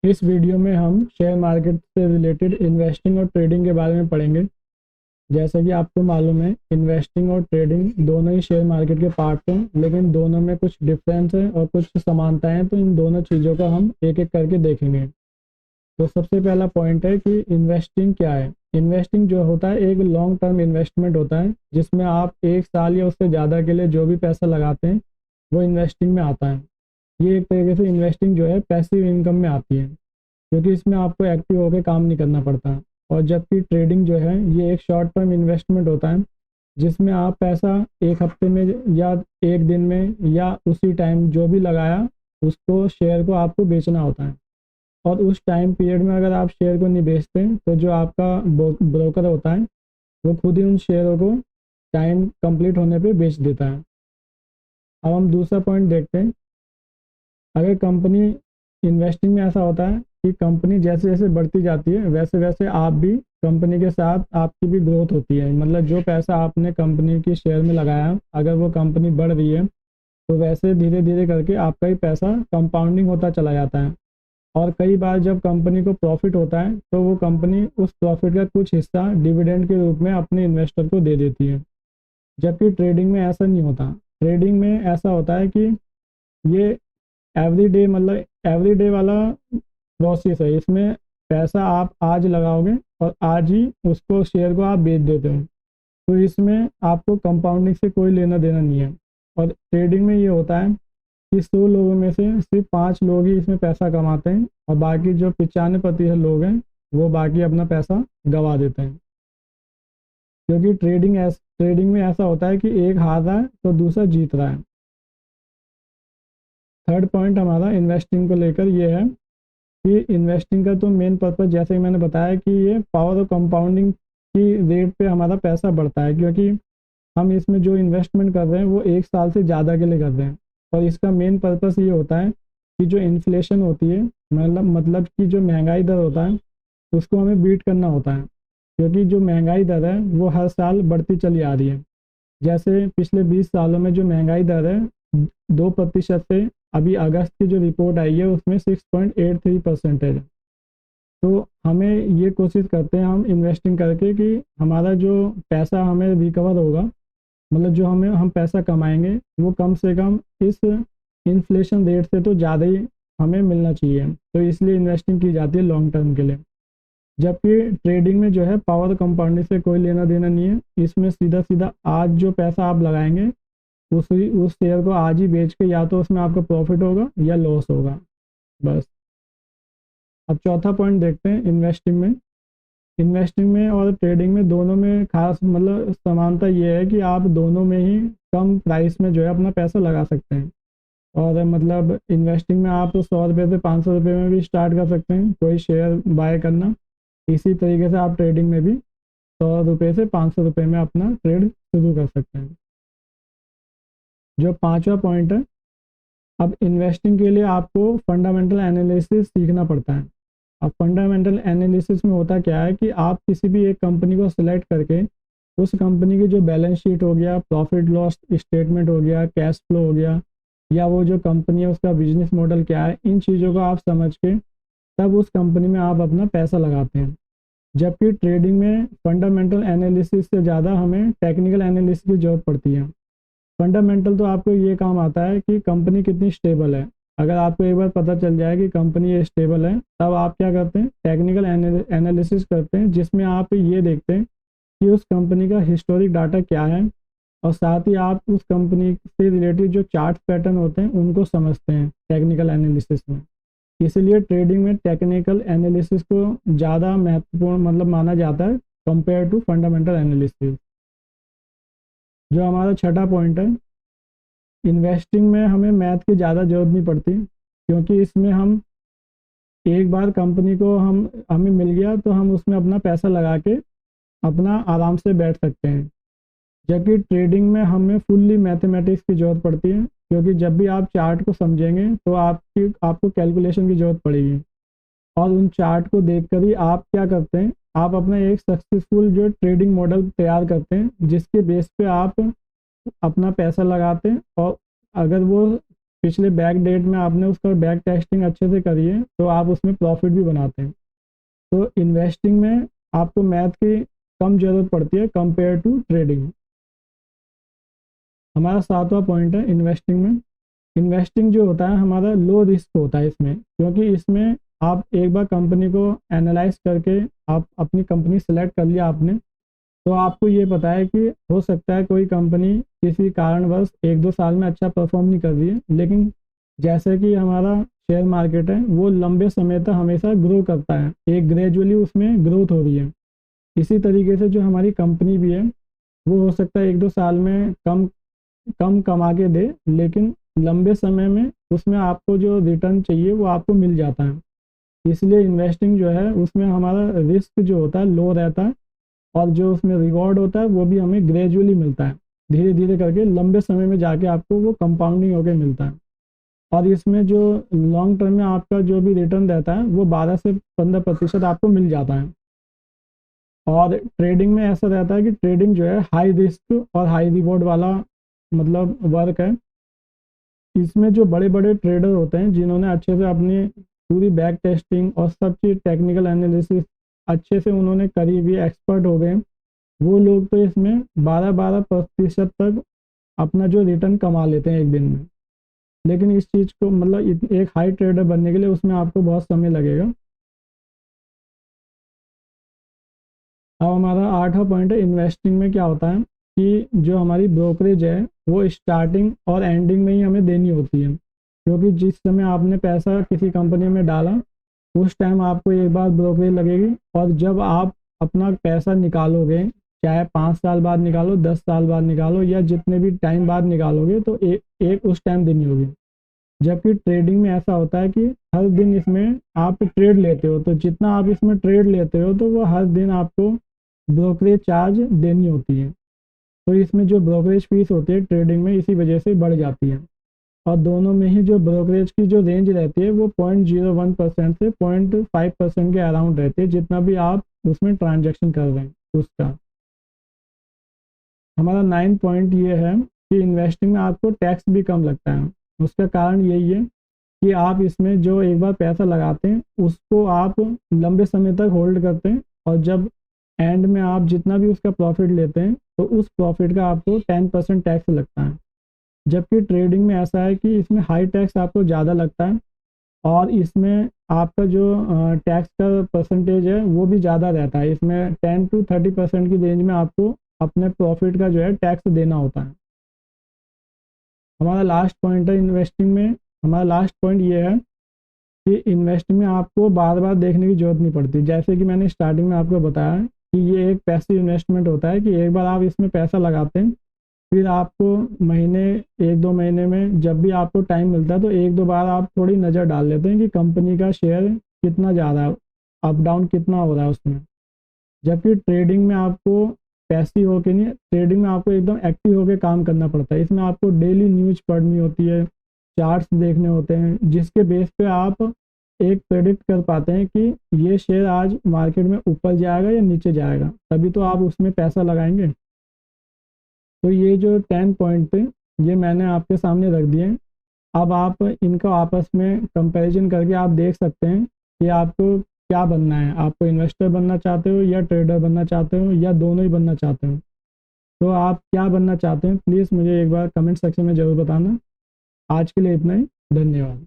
इस वीडियो में हम शेयर मार्केट से रिलेटेड इन्वेस्टिंग और ट्रेडिंग के बारे में पढ़ेंगे। जैसा कि आपको मालूम है, इन्वेस्टिंग और ट्रेडिंग दोनों ही शेयर मार्केट के पार्ट हैं, लेकिन दोनों में कुछ डिफरेंस है और कुछ समानताएं हैं। तो इन दोनों चीज़ों का हम एक एक करके देखेंगे। तो सबसे पहला पॉइंट है कि इन्वेस्टिंग क्या है। इन्वेस्टिंग जो होता है एक लॉन्ग टर्म इन्वेस्टमेंट होता है, जिसमें आप 1 साल या उससे ज़्यादा के लिए जो भी पैसा लगाते हैं वो इन्वेस्टिंग में आता है। ये एक तरीके से इन्वेस्टिंग जो है पैसिव इनकम में आती है, क्योंकि इसमें आपको एक्टिव होकर काम नहीं करना पड़ता। और जबकि ट्रेडिंग जो है ये एक शॉर्ट टर्म इन्वेस्टमेंट होता है, जिसमें आप पैसा एक हफ्ते में या एक दिन में या उसी टाइम जो भी लगाया उसको शेयर को आपको बेचना होता है। और उस टाइम पीरियड में अगर आप शेयर को नहीं बेचते तो जो आपका ब्रोकर होता है वो खुद ही उन शेयरों को टाइम कंप्लीट होने पे बेच देता है। अब हम दूसरा पॉइंट देखते हैं। अगर कंपनी इन्वेस्टिंग में ऐसा होता है कि कंपनी जैसे जैसे बढ़ती जाती है वैसे वैसे आप भी कंपनी के साथ आपकी भी ग्रोथ होती है। मतलब जो पैसा आपने कंपनी की शेयर में लगाया, अगर वो कंपनी बढ़ रही है तो वैसे धीरे धीरे करके आपका ही पैसा कंपाउंडिंग होता चला जाता है। और कई बार जब कंपनी को प्रॉफिट होता है तो वो कंपनी उस प्रॉफिट का कुछ हिस्सा डिविडेंड के रूप में अपने इन्वेस्टर को दे देती है। जबकि ट्रेडिंग में ऐसा नहीं होता। ट्रेडिंग में ऐसा होता है कि ये एवरी डे, मतलब एवरी डे वाला प्रोसेस है। इसमें पैसा आप आज लगाओगे और आज ही उसको शेयर को आप बेच देते हो। तो इसमें आपको कंपाउंडिंग से कोई लेना देना नहीं है। और ट्रेडिंग में ये होता है कि 100 लोगों में से सिर्फ 5 लोग ही इसमें पैसा कमाते हैं और बाकी जो 95% लोग हैं वो बाकी अपना पैसा गंवा देते हैं। क्योंकि ट्रेडिंग में ऐसा होता है कि एक हार रहा है तो दूसरा जीत रहा है। थर्ड पॉइंट हमारा इन्वेस्टिंग को लेकर ये है कि इन्वेस्टिंग का तो मेन पर्पज़, जैसे कि मैंने बताया, कि ये पावर ऑफ कंपाउंडिंग की रेट पे हमारा पैसा बढ़ता है। क्योंकि हम इसमें जो इन्वेस्टमेंट कर रहे हैं वो 1 साल से ज़्यादा के लिए कर रहे हैं। और इसका मेन पर्पस ये होता है कि जो इन्फ्लेशन होती है, मतलब कि जो महंगाई दर होता है उसको हमें बीट करना होता है। क्योंकि जो महंगाई दर है वो हर साल बढ़ती चली आ रही है। जैसे पिछले 20 सालों में जो महंगाई दर है 2% से, अभी अगस्त की जो रिपोर्ट आई है उसमें 6.83% है। तो हमें ये कोशिश करते हैं हम इन्वेस्टिंग करके कि हमारा जो पैसा हमें रिकवर होगा, मतलब जो हम पैसा कमाएंगे वो कम से कम इस इन्फ्लेशन रेट से तो ज़्यादा ही हमें मिलना चाहिए। तो इसलिए इन्वेस्टिंग की जाती है लॉन्ग टर्म के लिए। जबकि ट्रेडिंग में जो है पावर कंपाउंडिंग से कोई लेना देना नहीं है। इसमें सीधा सीधा आज जो पैसा आप लगाएंगे उस शेयर को आज ही बेच के या तो उसमें आपका प्रॉफिट होगा या लॉस होगा, बस। अब चौथा पॉइंट देखते हैं इन्वेस्टिंग में। इन्वेस्टिंग में और ट्रेडिंग में दोनों में खास मतलब समानता ये है कि आप दोनों में ही कम प्राइस में जो है अपना पैसा लगा सकते हैं। और मतलब इन्वेस्टिंग में आप 100 रुपये से 500 रुपये में भी स्टार्ट कर सकते हैं कोई शेयर बाय करना। इसी तरीके से आप ट्रेडिंग में भी 100 रुपये से 500 रुपये में अपना ट्रेड शुरू कर सकते हैं। जो पांचवा पॉइंट है, अब इन्वेस्टिंग के लिए आपको फंडामेंटल एनालिसिस सीखना पड़ता है। अब फंडामेंटल एनालिसिस में होता क्या है कि आप किसी भी एक कंपनी को सिलेक्ट करके उस कंपनी की जो बैलेंस शीट हो गया, प्रॉफिट लॉस स्टेटमेंट हो गया, कैश फ्लो हो गया, या वो जो कंपनी है उसका बिजनेस मॉडल क्या है, इन चीज़ों को आप समझ के तब उस कंपनी में आप अपना पैसा लगाते हैं। जबकि ट्रेडिंग में फंडामेंटल एनालिसिस से ज़्यादा हमें टेक्निकल एनालिसिस की ज़रूरत पड़ती है। फंडामेंटल तो आपको ये काम आता है कि कंपनी कितनी स्टेबल है। अगर आपको एक बार पता चल जाए कि कंपनी ये स्टेबल है, तब आप क्या करते हैं, टेक्निकल एनालिसिस करते हैं, जिसमें आप ये देखते हैं कि उस कंपनी का हिस्टोरिक डाटा क्या है। और साथ ही आप उस कंपनी से रिलेटेड जो चार्ट पैटर्न होते हैं उनको समझते हैं टेक्निकल एनालिसिस में। इसीलिए ट्रेडिंग में टेक्निकल एनालिसिस को ज़्यादा महत्वपूर्ण मतलब माना जाता है कंपेयर टू फंडामेंटल एनालिसिस। जो हमारा छठा पॉइंट है, इन्वेस्टिंग में हमें मैथ की ज़्यादा ज़रूरत नहीं पड़ती, क्योंकि इसमें हम एक बार कंपनी को हमें मिल गया तो हम उसमें अपना पैसा लगा के अपना आराम से बैठ सकते हैं। जबकि ट्रेडिंग में हमें फुल्ली मैथमेटिक्स की ज़रूरत पड़ती है, क्योंकि जब भी आप चार्ट को समझेंगे तो आपको कैलकुलेशन की ज़रूरत पड़ेगी। और उन चार्ट को देखकर ही आप क्या करते हैं, आप अपना एक सक्सेसफुल जो ट्रेडिंग मॉडल तैयार करते हैं, जिसके बेस पे आप अपना पैसा लगाते हैं। और अगर वो पिछले बैक डेट में आपने उसका बैक टेस्टिंग अच्छे से करी है तो आप उसमें प्रॉफिट भी बनाते हैं। तो इन्वेस्टिंग में आपको मैथ की कम ज़रूरत पड़ती है कंपेयर टू ट्रेडिंग। हमारा 7वां पॉइंट है इन्वेस्टिंग में। इन्वेस्टिंग जो होता है हमारा लो रिस्क होता है इसमें, क्योंकि इसमें आप एक बार कंपनी को एनालाइज करके आप अपनी कंपनी सेलेक्ट कर लिया आपने, तो आपको ये पता है कि हो सकता है कोई कंपनी किसी कारणवश 1-2 साल में अच्छा परफॉर्म नहीं कर रही है, लेकिन जैसे कि हमारा शेयर मार्केट है वो लंबे समय तक हमेशा ग्रो करता है, एक ग्रेजुअली उसमें ग्रोथ हो रही है। इसी तरीके से जो हमारी कंपनी भी है वो हो सकता है 1-2 साल में कम कम कमा के दे, लेकिन लंबे समय में उसमें आपको जो रिटर्न चाहिए वो आपको मिल जाता है। इसलिए इन्वेस्टिंग जो है उसमें हमारा रिस्क जो होता है लो रहता है, और जो उसमें रिवॉर्ड होता है वो भी हमें ग्रेजुअली मिलता है, धीरे धीरे करके लंबे समय में जाके आपको वो कंपाउंडिंग होकर मिलता है। और इसमें जो लॉन्ग टर्म में आपका जो भी रिटर्न रहता है वो 12 से 15% आपको मिल जाता है। और ट्रेडिंग में ऐसा रहता है कि ट्रेडिंग जो है हाई रिस्क और हाई रिवॉर्ड वाला मतलब वर्क है। इसमें जो बड़े बड़े ट्रेडर होते हैं जिन्होंने अच्छे से अपनी पूरी बैक टेस्टिंग और सब चीज़ टेक्निकल एनालिसिस अच्छे से उन्होंने करी हुई, एक्सपर्ट हो गए, वो लोग तो इसमें 12-12% तक अपना जो रिटर्न कमा लेते हैं एक दिन में। लेकिन इस चीज़ को मतलब एक हाई ट्रेडर बनने के लिए उसमें आपको बहुत समय लगेगा। अब हमारा 8वां पॉइंट है इन्वेस्टिंग में क्या होता है कि जो हमारी ब्रोकरेज है वो स्टार्टिंग और एंडिंग में ही हमें देनी होती है, क्योंकि जिस समय आपने पैसा किसी कंपनी में डाला उस टाइम आपको एक बार ब्रोकरेज लगेगी, और जब आप अपना पैसा निकालोगे, चाहे 5 साल बाद निकालो, 10 साल बाद निकालो, या जितने भी टाइम बाद निकालोगे, तो एक उस टाइम देनी होगी। जबकि ट्रेडिंग में ऐसा होता है कि हर दिन इसमें आप ट्रेड लेते हो, तो जितना आप इसमें ट्रेड लेते हो तो वो हर दिन आपको ब्रोकरेज चार्ज देनी होती है। तो इसमें जो ब्रोकरेज फीस होती है ट्रेडिंग में इसी वजह से बढ़ जाती है। और दोनों में ही जो ब्रोकरेज की जो रेंज रहती है वो 0.01% से 0.5% के अराउंड रहती है, जितना भी आप उसमें ट्रांजैक्शन कर रहे हैं उसका। हमारा 9 पॉइंट ये है कि इन्वेस्टिंग में आपको टैक्स भी कम लगता है। उसका कारण यही है कि आप इसमें जो एक बार पैसा लगाते हैं उसको आप लंबे समय तक होल्ड करते हैं, और जब एंड में आप जितना भी उसका प्रॉफिट लेते हैं तो उस प्रॉफिट का आपको 10% टैक्स लगता है। जबकि ट्रेडिंग में ऐसा है कि इसमें हाई टैक्स आपको ज़्यादा लगता है, और इसमें आपका जो टैक्स का परसेंटेज है वो भी ज़्यादा रहता है। इसमें 10 to 30% की रेंज में आपको अपने प्रॉफिट का जो है टैक्स देना होता है। हमारा लास्ट पॉइंट है इन्वेस्टिंग में। हमारा लास्ट पॉइंट ये है कि इन्वेस्टिंग में आपको बार बार देखने की ज़रूरत नहीं पड़ती। जैसे कि मैंने स्टार्टिंग में आपको बताया कि ये एक पैसिव इन्वेस्टमेंट होता है कि एक बार आप इसमें पैसा लगाते हैं, फिर आपको महीने 1-2 महीने में जब भी आपको टाइम मिलता है तो 1-2 बार आप थोड़ी नज़र डाल लेते हैं कि कंपनी का शेयर कितना जा रहा है, अप डाउन कितना हो रहा है उसमें। जबकि ट्रेडिंग में आपको पैसिव होके नहीं, ट्रेडिंग में आपको एकदम एक्टिव होके काम करना पड़ता है। इसमें आपको डेली न्यूज़ पढ़नी होती है, चार्ट्स देखने होते हैं, जिसके बेस पे आप एक प्रेडिक्ट कर पाते हैं कि ये शेयर आज मार्केट में ऊपर जाएगा या नीचे जाएगा, तभी तो आप उसमें पैसा लगाएंगे। तो ये जो 10 पॉइंट थे ये मैंने आपके सामने रख दिए हैं। अब आप इनका आपस में कंपैरिजन करके आप देख सकते हैं कि आपको क्या बनना है। आपको इन्वेस्टर बनना चाहते हो या ट्रेडर बनना चाहते हो या दोनों ही बनना चाहते हो, तो आप क्या बनना चाहते हैं प्लीज़ मुझे एक बार कमेंट सेक्शन में ज़रूर बताना। आज के लिए इतना ही, धन्यवाद।